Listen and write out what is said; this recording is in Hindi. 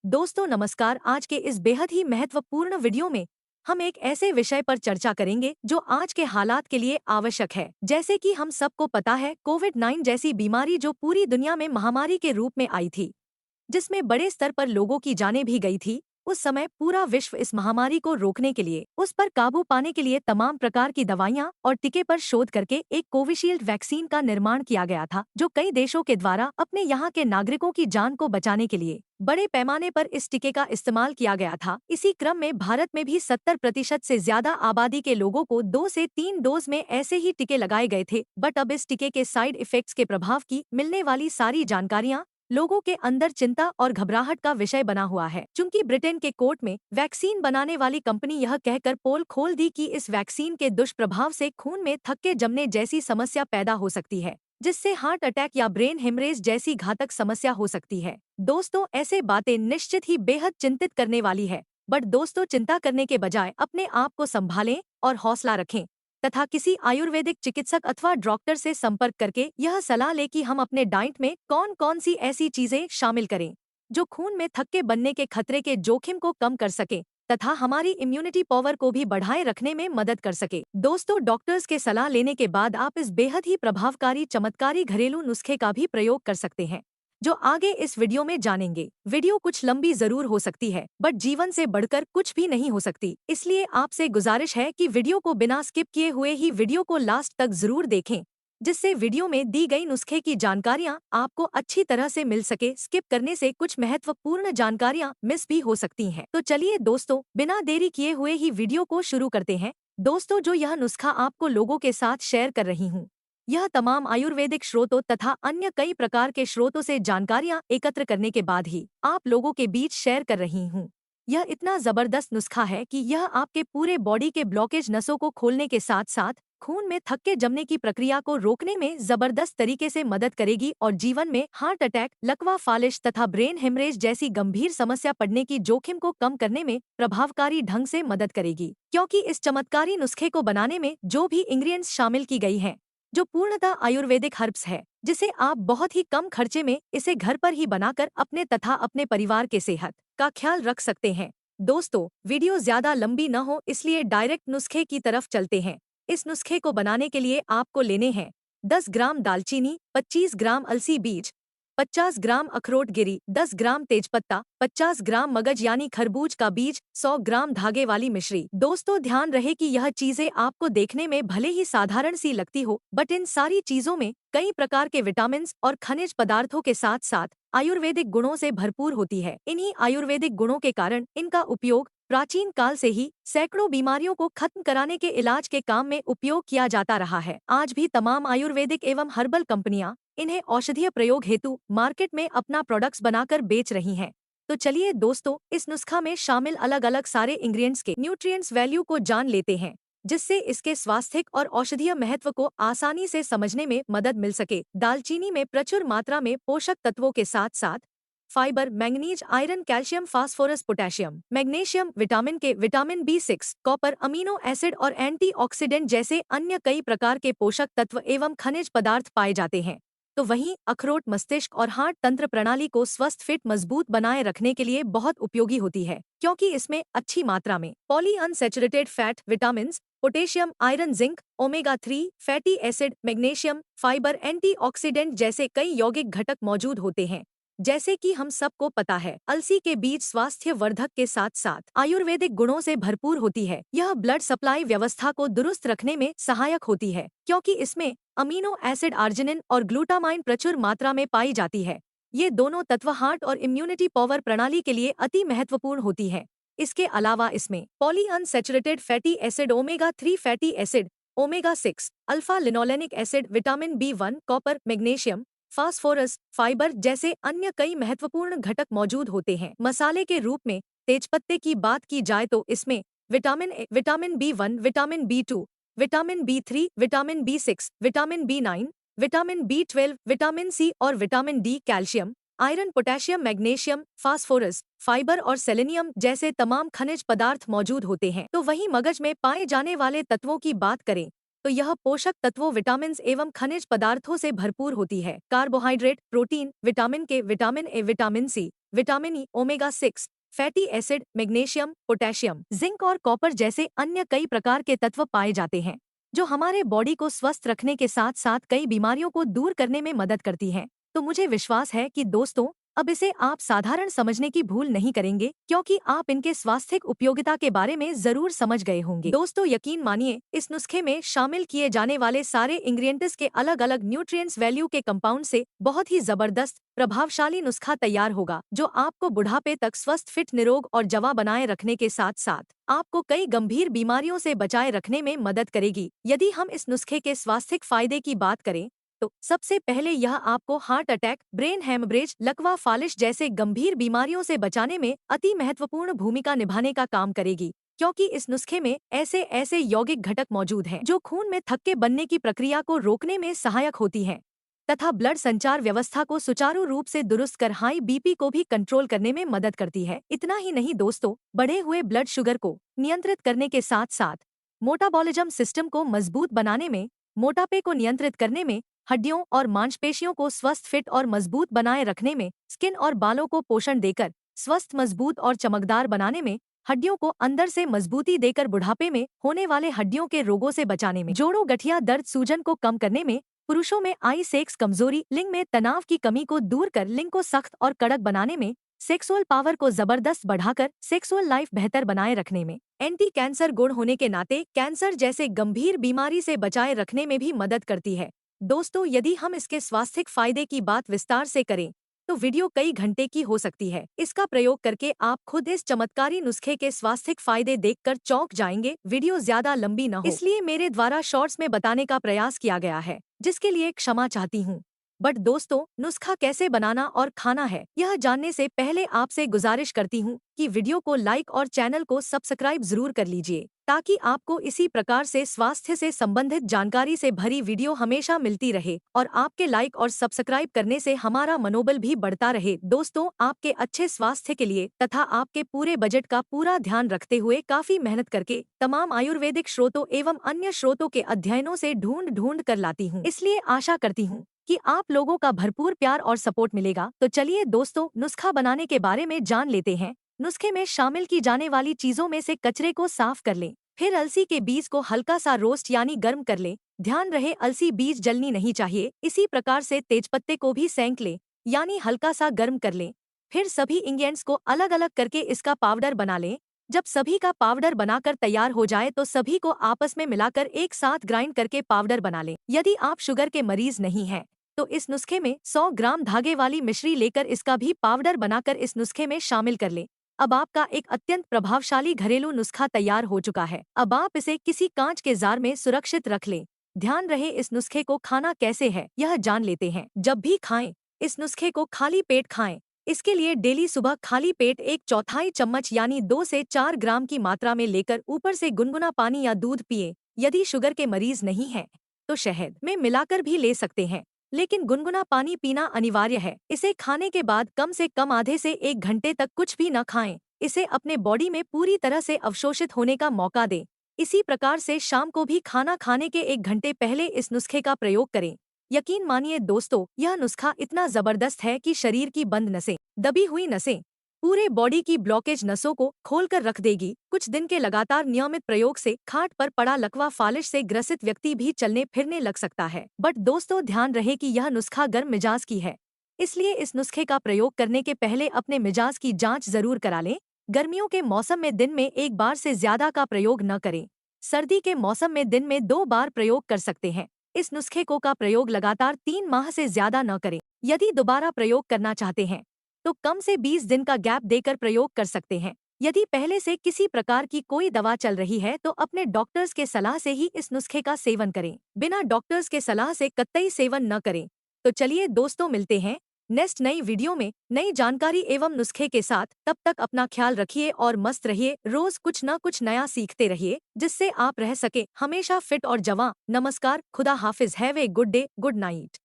दोस्तों नमस्कार। आज के इस बेहद ही महत्वपूर्ण वीडियो में हम एक ऐसे विषय पर चर्चा करेंगे जो आज के हालात के लिए आवश्यक है। जैसे कि हम सबको पता है, कोविड-19 जैसी बीमारी जो पूरी दुनिया में महामारी के रूप में आई थी, जिसमें बड़े स्तर पर लोगों की जानें भी गई थी। उस समय पूरा विश्व इस महामारी को रोकने के लिए, उस पर काबू पाने के लिए तमाम प्रकार की दवाइयां और टीके पर शोध करके एक कोविशील्ड वैक्सीन का निर्माण किया गया था, जो कई देशों के द्वारा अपने यहाँ के नागरिकों की जान को बचाने के लिए बड़े पैमाने पर इस टीके का इस्तेमाल किया गया था। इसी क्रम में भारत में भी 70% से ज्यादा आबादी के लोगों को 2 से 3 डोज में ऐसे ही टीके लगाए गए थे। बट अब इस टीके के साइड इफेक्ट्स के प्रभाव की मिलने वाली सारी जानकारियां लोगों के अंदर चिंता और घबराहट का विषय बना हुआ है। चूंकि ब्रिटेन के कोर्ट में वैक्सीन बनाने वाली कंपनी यह कहकर पोल खोल दी कि इस वैक्सीन के दुष्प्रभाव से खून में थक्के जमने जैसी समस्या पैदा हो सकती है, जिससे हार्ट अटैक या ब्रेन हेमरेज जैसी घातक समस्या हो सकती है। दोस्तों, ऐसे बातें निश्चित ही बेहद चिंतित करने वाली है। बट दोस्तों, चिंता करने के बजाय अपने आप को संभालें और हौसला रखें तथा किसी आयुर्वेदिक चिकित्सक अथवा डॉक्टर से संपर्क करके यह सलाह लें कि हम अपने डाइट में कौन कौन सी ऐसी चीजें शामिल करें जो खून में थक्के बनने के खतरे के जोखिम को कम कर सके तथा हमारी इम्यूनिटी पावर को भी बढ़ाए रखने में मदद कर सके। दोस्तों, डॉक्टर्स के सलाह लेने के बाद आप इस बेहद ही प्रभावकारी चमत्कारी घरेलू नुस्खे का भी प्रयोग कर सकते हैं, जो आगे इस वीडियो में जानेंगे। वीडियो कुछ लंबी जरूर हो सकती है, बट जीवन से बढ़कर कुछ भी नहीं हो सकती, इसलिए आपसे गुजारिश है कि वीडियो को बिना स्किप किए हुए ही वीडियो को लास्ट तक जरूर देखें, जिससे वीडियो में दी गई नुस्खे की जानकारियां आपको अच्छी तरह से मिल सके। स्किप करने से कुछ महत्वपूर्ण जानकारियां मिस भी हो सकती हैं। तो चलिए दोस्तों, बिना देरी किए हुए ही वीडियो को शुरू करते हैं। दोस्तों, जो यह नुस्खा आपको लोगों के साथ शेयर कर रही हूँ, यह तमाम आयुर्वेदिक स्रोतों तथा अन्य कई प्रकार के स्रोतों से जानकारियां एकत्र करने के बाद ही आप लोगों के बीच शेयर कर रही हूं। यह इतना जबरदस्त नुस्खा है कि यह आपके पूरे बॉडी के ब्लॉकेज नसों को खोलने के साथ साथ खून में थक्के जमने की प्रक्रिया को रोकने में जबरदस्त तरीके से मदद करेगी और जीवन में हार्ट अटैक, लकवा फालिश तथा ब्रेन हेमरेज जैसी गंभीर समस्या पड़ने की जोखिम को कम करने में प्रभावकारी ढंग से मदद करेगी। क्योंकि इस चमत्कारी नुस्खे को बनाने में जो भी इंग्रेडिएंट्स शामिल की गई हैं, जो पूर्णतः आयुर्वेदिक हर्ब्स है, जिसे आप बहुत ही कम खर्चे में इसे घर पर ही बनाकर अपने तथा अपने परिवार के सेहत का ख्याल रख सकते हैं। दोस्तों, वीडियो ज्यादा लंबी न हो, इसलिए डायरेक्ट नुस्खे की तरफ चलते हैं। इस नुस्खे को बनाने के लिए आपको लेने हैं 10 ग्राम दालचीनी, 25 ग्राम अलसी बीज, 50 ग्राम अखरोट गिरी, 10 ग्राम तेजपत्ता, 50 ग्राम मगज यानी खरबूज का बीज, 100 ग्राम धागे वाली मिश्री। दोस्तों, ध्यान रहे कि यह चीजें आपको देखने में भले ही साधारण सी लगती हो, बट इन सारी चीजों में कई प्रकार के विटामिन और खनिज पदार्थों के साथ साथ आयुर्वेदिक गुणों से भरपूर होती है। इन्हीं आयुर्वेदिक गुणों के कारण इनका उपयोग प्राचीन काल से ही सैकड़ों बीमारियों को खत्म कराने के इलाज के काम में उपयोग किया जाता रहा है। आज भी तमाम आयुर्वेदिक एवं हर्बल कंपनियां इन्हें औषधीय प्रयोग हेतु मार्केट में अपना प्रोडक्ट्स बनाकर बेच रही हैं। तो चलिए दोस्तों, इस नुस्खा में शामिल अलग अलग सारे इंग्रेडिएंट्स के न्यूट्रिएंट्स वैल्यू को जान लेते हैं, जिससे इसके स्वास्थ्यिक और औषधीय महत्व को आसानी से समझने में मदद मिल सके। दालचीनी में प्रचुर मात्रा में पोषक तत्वों के साथ साथ fibre, manganese, iron, calcium, phosphorus, potassium, magnesium, vitamin K, vitamin B6, copper, amino acid और एंटीऑक्सीडेंट जैसे अन्य कई प्रकार के पोषक तत्व एवं खनिज पदार्थ पाए जाते हैं। तो वहीं अखरोट मस्तिष्क और हार्ट तंत्र प्रणाली को स्वस्थ, फिट, मजबूत बनाए रखने के लिए बहुत उपयोगी होती है, क्योंकि इसमें अच्छी मात्रा में poly unsaturated fat, vitamin, potassium, iron, zinc, omega 3 fatty acid, magnesium, fibre, antioxidant जैसे कई यौगिक घटक मौजूद होते हैं। जैसे कि हम सबको पता है, अलसी के बीज स्वास्थ्य वर्धक के साथ साथ आयुर्वेदिक गुणों से भरपूर होती है। यह ब्लड सप्लाई व्यवस्था को दुरुस्त रखने में सहायक होती है, क्योंकि इसमें अमीनो एसिड, आर्जिनिन और ग्लूटामाइन प्रचुर मात्रा में पाई जाती है। ये दोनों तत्व हार्ट और इम्यूनिटी पावर प्रणाली के लिए अति महत्वपूर्ण होती है। इसके अलावा इसमें poly unsaturated fatty acid, omega 3 fatty acid, omega 6, alpha linolenic acid, vitamin B1, copper, magnesium, phosphorus, fibre जैसे अन्य कई महत्वपूर्ण घटक मौजूद होते हैं। मसाले के रूप में तेजपत्ते की बात की जाए तो इसमें vitamin A, vitamin B1, vitamin B2, vitamin B3, vitamin B6, vitamin B9, vitamin B12, vitamin C और vitamin D, calcium, iron, potassium, magnesium, phosphorus, fibre और सेलेनियम जैसे तमाम खनिज पदार्थ मौजूद होते हैं। तो वहीं मगज में पाए जाने वाले तत्वों की बात करें तो यह पोषक तत्वों, विटामिन एवं खनिज पदार्थों से भरपूर होती है। Carbohydrate, protein, vitamin K, vitamin A, vitamin C, vitamin E, omega 6 fatty acid, magnesium, potassium, zinc और कॉपर जैसे अन्य कई प्रकार के तत्व पाए जाते हैं जो हमारे बॉडी को स्वस्थ रखने के साथ साथ कई बीमारियों को दूर करने में मदद करती हैं। तो मुझे विश्वास है कि दोस्तों अब इसे आप साधारण समझने की भूल नहीं करेंगे क्योंकि आप इनके स्वास्थ्यिक उपयोगिता के बारे में जरूर समझ गए होंगे। दोस्तों यकीन मानिए इस नुस्खे में शामिल किए जाने वाले सारे इंग्रेडिएंट्स के अलग अलग न्यूट्रिएंट्स वैल्यू के कंपाउंड से बहुत ही जबरदस्त प्रभावशाली नुस्खा तैयार होगा जो आपको बुढ़ापे तक स्वस्थ, फिट, निरोग और जवां बनाए रखने के साथ साथ आपको कई गंभीर बीमारियों से बचाए रखने में मदद करेगी। यदि हम इस नुस्खे के स्वास्थ्यिक फायदे की बात करें तो सबसे पहले यह आपको हार्ट अटैक, ब्रेन हेमरेज, लकवा, फालिश जैसे गंभीर बीमारियों से बचाने में अति महत्वपूर्ण भूमिका निभाने का काम करेगी क्योंकि इस नुस्खे में ऐसे ऐसे यौगिक घटक मौजूद हैं जो खून में थक्के बनने की प्रक्रिया को रोकने में सहायक होती हैं तथा ब्लड संचार व्यवस्था को सुचारू रूप से दुरुस्त कर हाई बीपी को भी कंट्रोल करने में मदद करती है। इतना ही नहीं दोस्तों, बढ़े हुए ब्लड शुगर को नियंत्रित करने के साथ साथ मोटाबॉलिज्म सिस्टम को मजबूत बनाने में, मोटापे को नियंत्रित करने में, हड्डियों और मांसपेशियों को स्वस्थ, फिट और मजबूत बनाए रखने में, स्किन और बालों को पोषण देकर स्वस्थ, मजबूत और चमकदार बनाने में, हड्डियों को अंदर से मजबूती देकर बुढ़ापे में होने वाले हड्डियों के रोगों से बचाने में, जोड़ों, गठिया दर्द, सूजन को कम करने में, पुरुषों में आई सेक्स कमजोरी, लिंग में तनाव की कमी को दूर कर लिंग को सख्त और कड़क बनाने में, सेक्सुअल पावर को जबरदस्त बढ़ाकर सेक्सुअल लाइफ बेहतर बनाए रखने में, एंटी कैंसर गुण होने के नाते कैंसर जैसे गंभीर बीमारी से बचाए रखने में भी मदद करती है। दोस्तों यदि हम इसके स्वास्थ्यिक फायदे की बात विस्तार से करें तो वीडियो कई घंटे की हो सकती है। इसका प्रयोग करके आप खुद इस चमत्कारी नुस्खे के स्वास्थ्यिक फायदे देखकर चौंक जाएंगे। वीडियो ज्यादा लंबी न हो इसलिए मेरे द्वारा शॉर्ट्स में बताने का प्रयास किया गया है, जिसके लिए क्षमा चाहती हूँ। बट दोस्तों नुस्खा कैसे बनाना और खाना है यह जानने से पहले आपसे गुजारिश करती हूँ कि वीडियो को लाइक और चैनल को सब्सक्राइब जरूर कर लीजिए ताकि आपको इसी प्रकार से स्वास्थ्य से संबंधित जानकारी से भरी वीडियो हमेशा मिलती रहे और आपके लाइक और सब्सक्राइब करने से हमारा मनोबल भी बढ़ता रहे। दोस्तों आपके अच्छे स्वास्थ्य के लिए तथा आपके पूरे बजट का पूरा ध्यान रखते हुए काफी मेहनत करके तमाम आयुर्वेदिक स्रोतों एवं अन्य स्रोतों के अध्ययनों से ढूंढ ढूंढ कर लाती हूँ, इसलिए आशा करती हूँ कि आप लोगों का भरपूर प्यार और सपोर्ट मिलेगा। तो चलिए दोस्तों नुस्खा बनाने के बारे में जान लेते हैं। नुस्खे में शामिल की जाने वाली चीजों में से कचरे को साफ कर लें, फिर अलसी के बीज को हल्का सा रोस्ट यानी गर्म कर लें। ध्यान रहे अलसी बीज जलनी नहीं चाहिए। इसी प्रकार से तेजपत्ते को भी सेंक लें यानी हल्का सा गर्म कर लें। फिर सभी इंग्रेडिएंट्स को अलग अलग करके इसका पाउडर बना लें। जब सभी का पाउडर बनाकर तैयार हो जाए तो सभी को आपस में मिलाकर एक साथ ग्राइंड करके पाउडर बना लें। यदि आप शुगर के मरीज नहीं हैं तो इस नुस्खे में 100 ग्राम धागे वाली मिश्री लेकर इसका भी पाउडर बनाकर इस नुस्खे में शामिल कर लें। अब आपका एक अत्यंत प्रभावशाली घरेलू नुस्खा तैयार हो चुका है। अब आप इसे किसी कांच के जार में सुरक्षित रख लें। ध्यान रहे इस नुस्खे को खाना कैसे है यह जान लेते हैं। जब भी खाएं इस नुस्खे को खाली पेट खाएं। इसके लिए डेली सुबह खाली पेट 1/4 चम्मच यानी 2 से 4 ग्राम की मात्रा में लेकर ऊपर से गुनगुना पानी या दूध पिए। यदि शुगर के मरीज नहीं हैं तो शहद में मिलाकर भी ले सकते हैं, लेकिन गुनगुना पानी पीना अनिवार्य है। इसे खाने के बाद कम से कम आधे से 1 घंटे तक कुछ भी न खाएं। इसे अपने बॉडी में पूरी तरह से अवशोषित होने का मौका दें। इसी प्रकार से शाम को भी खाना खाने के 1 घंटे पहले इस नुस्खे का प्रयोग करें। यकीन मानिए दोस्तों यह नुस्खा इतना जबरदस्त है कि शरीर की बंद नसें, दबी हुई नसें, पूरे बॉडी की ब्लॉकेज नसों को खोलकर रख देगी। कुछ दिन के लगातार नियमित प्रयोग से खाट पर पड़ा लकवा, फालिश से ग्रसित व्यक्ति भी चलने फिरने लग सकता है। बट दोस्तों ध्यान रहे कि यह नुस्खा गर्म मिजाज की है, इसलिए इस नुस्खे का प्रयोग करने के पहले अपने मिजाज की जांच जरूर करा लें। गर्मियों के मौसम में दिन में 1 बार से ज्यादा का प्रयोग न करें। सर्दी के मौसम में दिन में 2 बार प्रयोग कर सकते हैं। इस नुस्खे का प्रयोग लगातार 3 माह से ज्यादा न करें। यदि दोबारा प्रयोग करना चाहते हैं तो कम से 20 दिन का गैप देकर प्रयोग कर सकते हैं। यदि पहले से किसी प्रकार की कोई दवा चल रही है तो अपने डॉक्टर्स के सलाह से ही इस नुस्खे का सेवन करें। बिना डॉक्टर्स के सलाह से कतई सेवन न करें। तो चलिए दोस्तों मिलते हैं नेक्स्ट नई वीडियो में नई जानकारी एवं नुस्खे के साथ। तब तक अपना ख्याल रखिए और मस्त रहिए। रोज कुछ न कुछ नया सीखते रहिए जिससे आप रह सके हमेशा फिट और जवां। नमस्कार, खुदा हाफिज। Have a good day, good night.